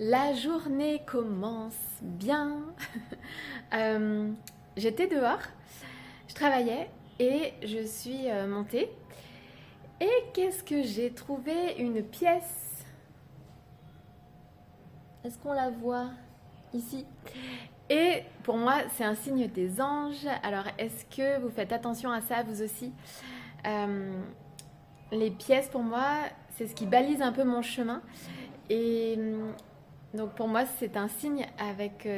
La journée commence bien. J'étais dehors, je travaillais et je suis montée. Et qu'est-ce que j'ai trouvé? Une pièce. Est-ce qu'on la voit ici? Et pour moi, c'est un signe des anges. Alors, est-ce que vous faites attention à ça, vous aussi? Les pièces, pour moi, c'est ce qui balise un peu mon chemin. Et donc, pour moi, c'est un signe avec,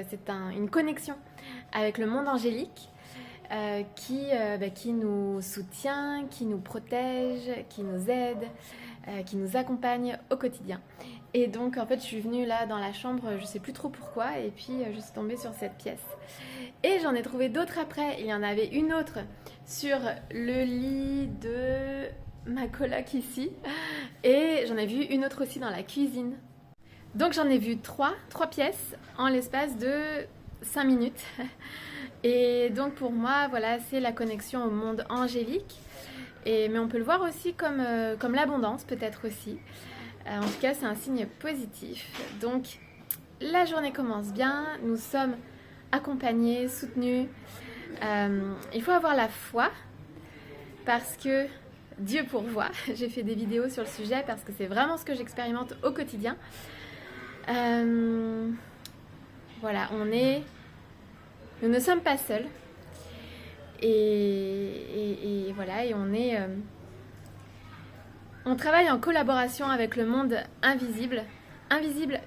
une connexion avec le monde angélique qui nous soutient, qui nous protège, qui nous aide, qui nous accompagne au quotidien. Et donc, en fait, je suis venue là dans la chambre, je sais plus trop pourquoi, et puis je suis tombée sur cette pièce. Et j'en ai trouvé d'autres après. Il y en avait une autre sur le lit de ma coloc ici, et j'en ai vu une autre aussi dans la cuisine. Donc j'en ai vu trois pièces en l'espace de 5 minutes. Et donc pour moi, voilà, c'est la connexion au monde angélique. Mais on peut le voir aussi comme l'abondance, peut-être aussi. En tout cas, c'est un signe positif. Donc la journée commence bien, nous sommes accompagnés, soutenus. Il faut avoir la foi parce que Dieu pourvoit. J'ai fait des vidéos sur le sujet parce que c'est vraiment ce que j'expérimente au quotidien. Voilà, nous ne sommes pas seuls. Et voilà, et on travaille en collaboration avec le monde invisible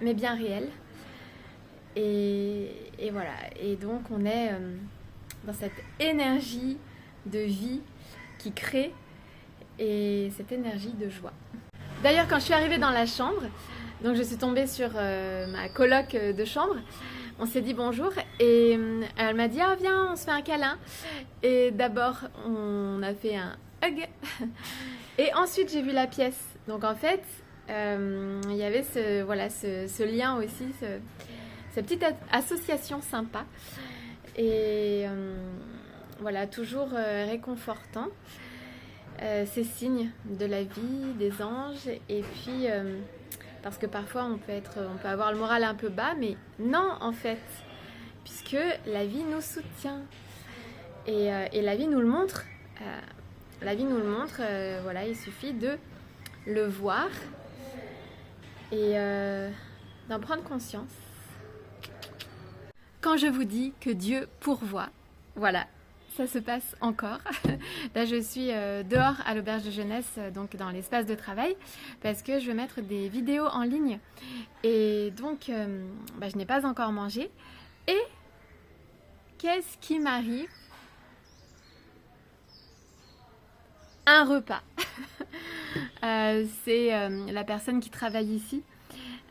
mais bien réel. Et voilà, et donc on est dans cette énergie de vie qui crée et cette énergie de joie. D'ailleurs, quand je suis arrivée dans la chambre, donc je suis tombée sur ma coloc de chambre, on s'est dit bonjour et elle m'a dit ah viens on se fait un câlin, et d'abord on a fait un hug et ensuite j'ai vu la pièce. Donc en fait il y avait ce lien aussi, cette petite association sympa et voilà, toujours réconfortant. Ces signes de la vie, des anges, et puis parce que parfois on peut avoir le moral un peu bas, mais non en fait, puisque la vie nous soutient et la vie nous le montre. Voilà, il suffit de le voir et d'en prendre conscience. Quand je vous dis que Dieu pourvoit, voilà. Ça se passe encore. Là, je suis dehors à l'auberge de jeunesse, donc dans l'espace de travail, parce que je vais mettre des vidéos en ligne. Et donc, je n'ai pas encore mangé. Et qu'est-ce qui m'arrive? Un repas. C'est la personne qui travaille ici,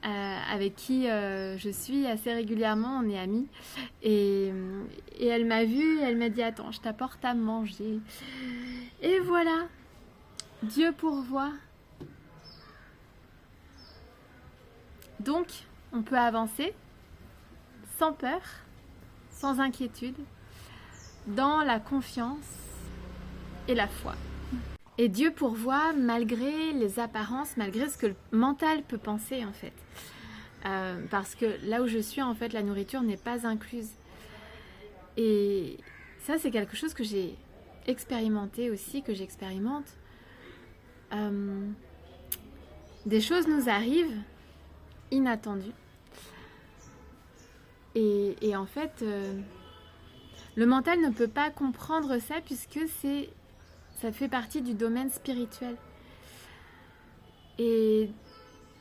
avec qui je suis assez régulièrement, on est amis, et elle m'a vue, elle m'a dit attends, je t'apporte à manger. Et voilà, Dieu pourvoit. Donc on peut avancer sans peur, sans inquiétude, dans la confiance et la foi. Et Dieu pourvoit malgré les apparences, malgré ce que le mental peut penser en fait. Parce que là où je suis, en fait, la nourriture n'est pas incluse. Et ça, c'est quelque chose que j'ai expérimenté aussi, que j'expérimente. Des choses nous arrivent inattendues. Et en fait, le mental ne peut pas comprendre ça puisque ça fait partie du domaine spirituel. Et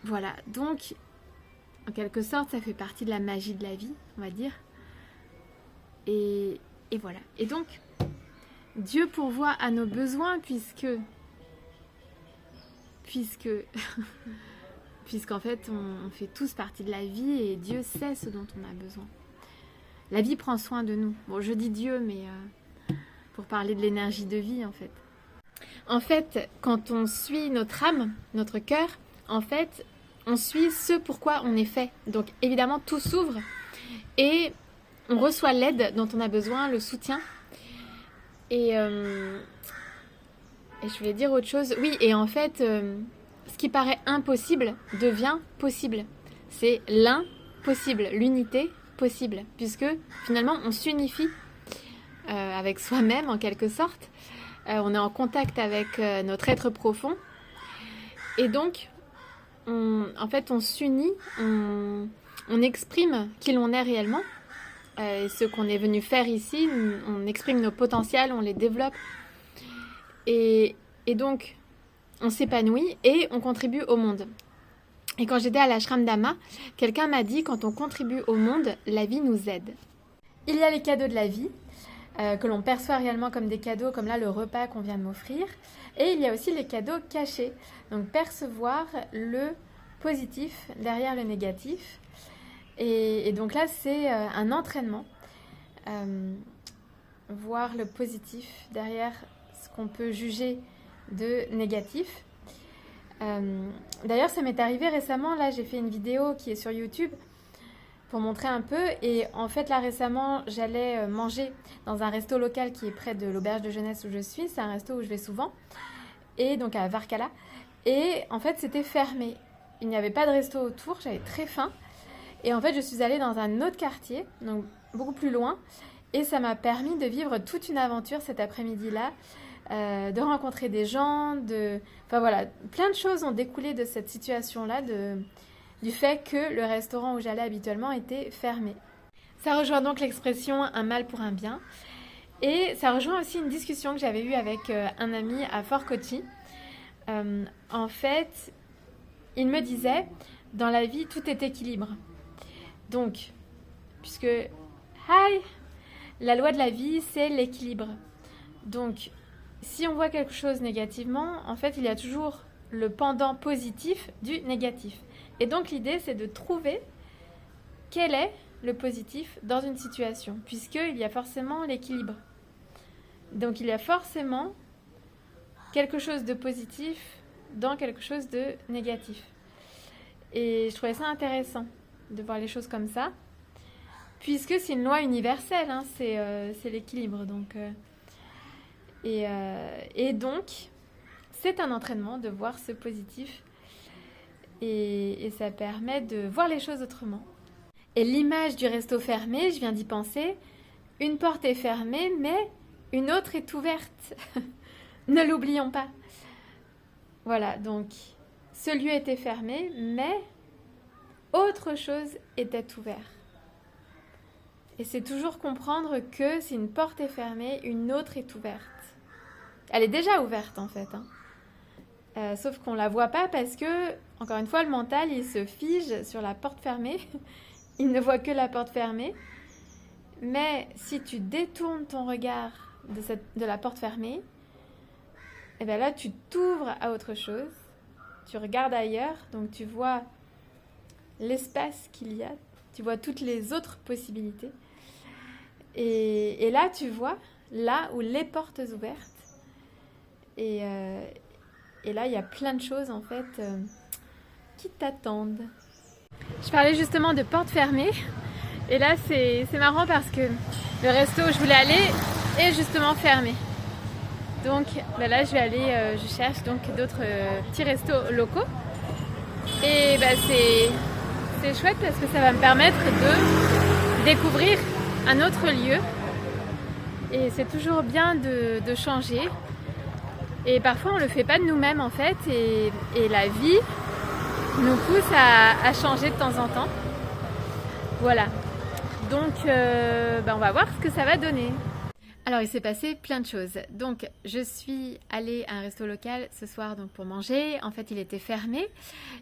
voilà, donc en quelque sorte ça fait partie de la magie de la vie, on va dire. Et voilà, et donc Dieu pourvoit à nos besoins puisqu'en fait on fait tous partie de la vie et Dieu sait ce dont on a besoin. La vie prend soin de nous. Bon, je dis Dieu, mais pour parler de l'énergie de vie en fait. En fait, quand on suit notre âme, notre cœur, en fait, on suit ce pourquoi on est fait. Donc évidemment, tout s'ouvre et on reçoit l'aide dont on a besoin, le soutien. Et je voulais dire autre chose. Oui, et en fait, ce qui paraît impossible devient possible. c'est l'impossible, l'unité possible, puisque finalement on s'unifie avec soi-même en quelque sorte. On est en contact avec notre être profond. Et donc, en fait, on s'unit, on exprime qui l'on est réellement. Ce qu'on est venu faire ici, on exprime nos potentiels, on les développe. Et donc, on s'épanouit et on contribue au monde. Et quand j'étais à l'ashram Dhamma, quelqu'un m'a dit, quand on contribue au monde, la vie nous aide. Il y a les cadeaux de la vie, que l'on perçoit réellement comme des cadeaux, comme là le repas qu'on vient de m'offrir. Et il y a aussi les cadeaux cachés, donc percevoir le positif derrière le négatif. Et donc là, c'est un entraînement, voir le positif derrière ce qu'on peut juger de négatif. D'ailleurs, ça m'est arrivé récemment, là j'ai fait une vidéo qui est sur YouTube pour montrer un peu, et en fait là récemment j'allais manger dans un resto local qui est près de l'auberge de jeunesse où je suis, c'est un resto où je vais souvent, et donc à Varkala, et en fait c'était fermé, il n'y avait pas de resto autour, j'avais très faim, et en fait je suis allée dans un autre quartier, donc beaucoup plus loin, et ça m'a permis de vivre toute une aventure cet après-midi-là, de rencontrer des gens, enfin voilà, plein de choses ont découlé de cette situation-là, du fait que le restaurant où j'allais habituellement était fermé. Ça rejoint donc l'expression un mal pour un bien, et ça rejoint aussi une discussion que j'avais eue avec un ami à Fort Kochi. En fait, il me disait, dans la vie, tout est équilibre. Donc, puisque, la loi de la vie, c'est l'équilibre. Donc, si on voit quelque chose négativement, en fait, il y a toujours le pendant positif du négatif. Et donc, l'idée, c'est de trouver quel est le positif dans une situation, puisqu'il y a forcément l'équilibre. Donc, il y a forcément quelque chose de positif dans quelque chose de négatif. Et je trouvais ça intéressant de voir les choses comme ça, puisque c'est une loi universelle, hein, c'est l'équilibre. Donc, et donc, c'est un entraînement de voir ce positif, et ça permet de voir les choses autrement. Et l'image du resto fermé, je viens d'y penser, une porte est fermée, mais une autre est ouverte. Ne l'oublions pas. Voilà, donc ce lieu était fermé, mais autre chose était ouverte. Et c'est toujours comprendre que si une porte est fermée, une autre est ouverte. Elle est déjà ouverte en fait, hein. Sauf qu'on ne la voit pas parce que, encore une fois, le mental, il se fige sur la porte fermée. Il ne voit que la porte fermée. Mais si tu détournes ton regard de la porte fermée, et bien là, tu t'ouvres à autre chose. Tu regardes ailleurs, donc tu vois l'espace qu'il y a. Tu vois toutes les autres possibilités. Et là, tu vois là où les portes ouvertes. Et là, il y a plein de choses, en fait, qui t'attendent. Je parlais justement de portes fermées. Et là, c'est marrant parce que le resto où je voulais aller est justement fermé. Donc là, je vais aller, je cherche donc d'autres petits restos locaux. Et c'est chouette parce que ça va me permettre de découvrir un autre lieu. Et c'est toujours bien de changer. Et parfois, on ne le fait pas de nous-mêmes, en fait. Et la vie nous pousse à changer de temps en temps. Voilà. Donc, on va voir ce que ça va donner. Alors, il s'est passé plein de choses. Donc, je suis allée à un resto local ce soir donc, pour manger. En fait, il était fermé.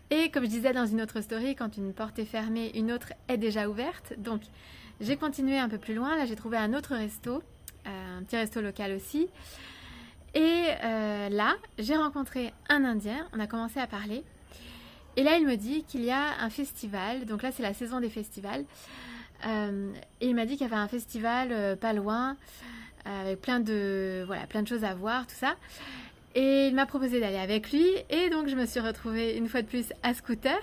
Et comme je disais dans une autre story, quand une porte est fermée, une autre est déjà ouverte. Donc, j'ai continué un peu plus loin. Là, j'ai trouvé un autre resto, un petit resto local aussi. Et là, j'ai rencontré un Indien, on a commencé à parler. Et là, il me dit qu'il y a un festival, donc là, c'est la saison des festivals. Et il m'a dit qu'il y avait un festival pas loin, avec plein de choses à voir, tout ça. Et il m'a proposé d'aller avec lui. Et donc, je me suis retrouvée une fois de plus à scooter.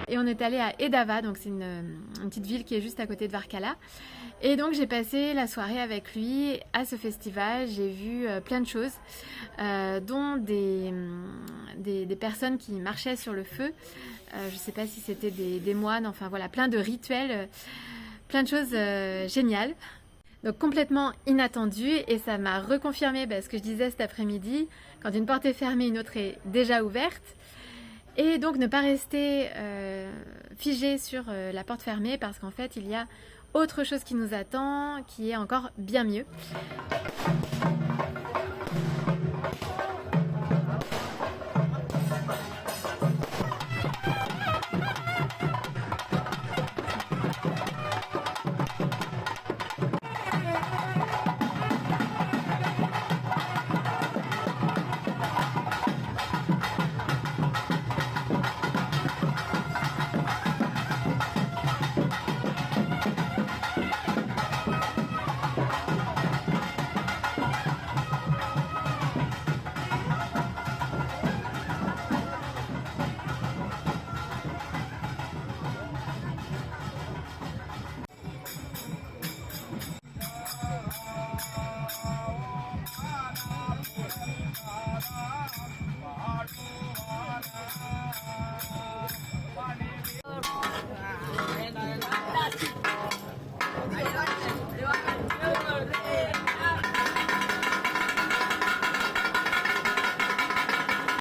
Et on est allé à Edava, donc c'est une petite ville qui est juste à côté de Varkala. Et donc j'ai passé la soirée avec lui à ce festival, j'ai vu plein de choses, dont des personnes qui marchaient sur le feu, je ne sais pas si c'était des moines, enfin voilà, plein de rituels, plein de choses géniales. Donc complètement inattendu et ça m'a reconfirmé ce que je disais cet après-midi, quand une porte est fermée, une autre est déjà ouverte. Et donc ne pas rester figé sur la porte fermée parce qu'en fait il y a autre chose qui nous attend, qui est encore bien mieux.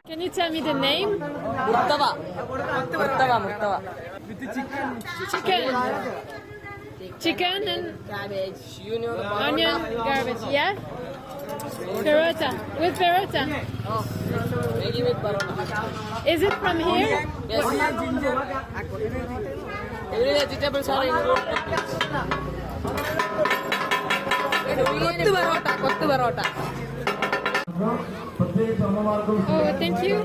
Can you tell me the name? Murtava. Murtava. With the chicken. Chicken and Cabbage. You know the onion, garbage, yeah? Perota, with perota. Oh, Maggi with parota. Is it from here? Yes. Every vegetables are included. Kottu parota. Oh, thank you.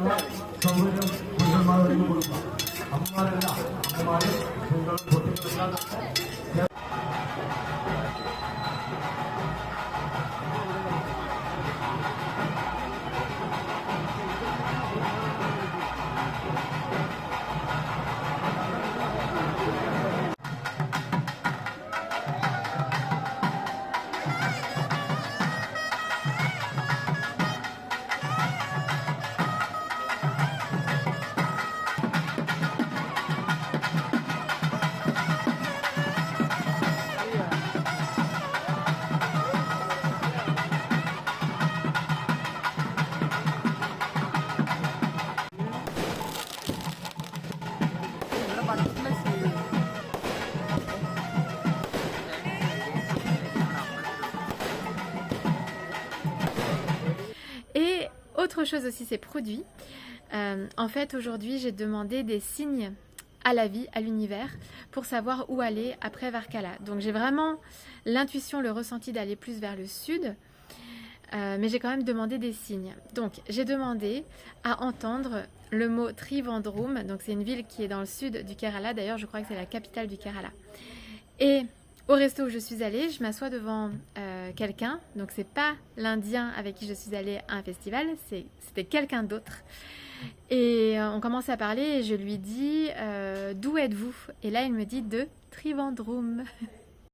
Et autre chose aussi, ces produits. En fait, aujourd'hui, j'ai demandé des signes à la vie, à l'univers, pour savoir où aller après Varkala. Donc j'ai vraiment l'intuition, le ressenti d'aller plus vers le sud, mais j'ai quand même demandé des signes. Donc j'ai demandé à entendre le mot Trivandrum, donc c'est une ville qui est dans le sud du Kerala, d'ailleurs je crois que c'est la capitale du Kerala. Et au resto où je suis allée, je m'assois devant quelqu'un, donc c'est pas l'Indien avec qui je suis allée à un festival, c'était quelqu'un d'autre. Et on commence à parler et je lui dis d'où êtes-vous? Et là il me dit de Trivandrum.